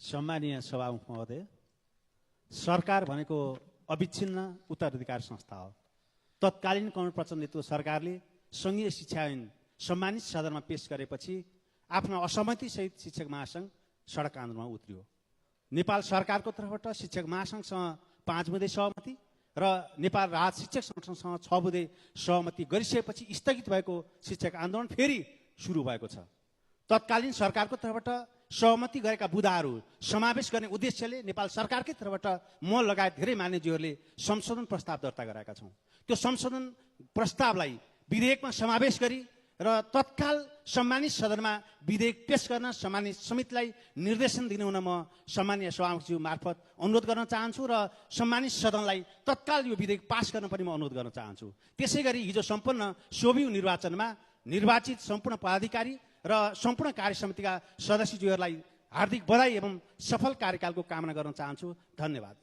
सम्मानीय सभामुख महोदय, सरकार भनेको अविच्छिन्न उत्तराधिकार संस्था हो। तत्कालीन कमल प्रचण्ड नेतृत्व सरकारले संघीय शिक्षा ऐन सम्मानित सदनमा पेश गरेपछि आफ्नो असहमतिसहित शिक्षक महासंघ सडक आन्दोलनमा उत्रियो। नेपाल सरकारको तर्फबाट शिक्षक महासंघसँग 5 बुँदे सहमति र नेपाल राज्य शिक्षक संगठनसँग 6 बुँदे सहमति गरिसकेपछि स्थगित भएको शिक्षक आन्दोलन फेरि सुरु भएको छ। तत्कालीन सरकारको तर्फबाट सहमति गरेका बुदाहरू समावेश गर्ने उद्देश्यले नेपाल सरकारकै तर्फबाट म लगायत धेरै मान्यज्यूहरूले संशोधन प्रस्ताव दर्ता गराएका छौँ। त्यो संशोधन प्रस्तावलाई विधेयकमा समावेश गरी र तत्काल सम्मानित सदनमा विधेयक पेश गर्न सम्मानित समितिलाई निर्देशन दिनु हुन म सम्मानीय सभामुखज्यू मार्फत अनुरोध गर्न चाहन्छु र सम्मानित सदनलाई तत्काल यो विधेयक पास गर्न पनि म अनुरोध गर्न चाहन्छु। त्यसैगरी हिजो सम्पन्न सोभियु निर्वाचनमा निर्वाचित सम्पूर्ण पदाधिकारी र सम्पूर्ण कार्य समितिका सदस्यज्यूहरूलाई हार्दिक बधाई एवं सफल कार्यकालको कामना गर्न चाहन्छु। धन्यवाद।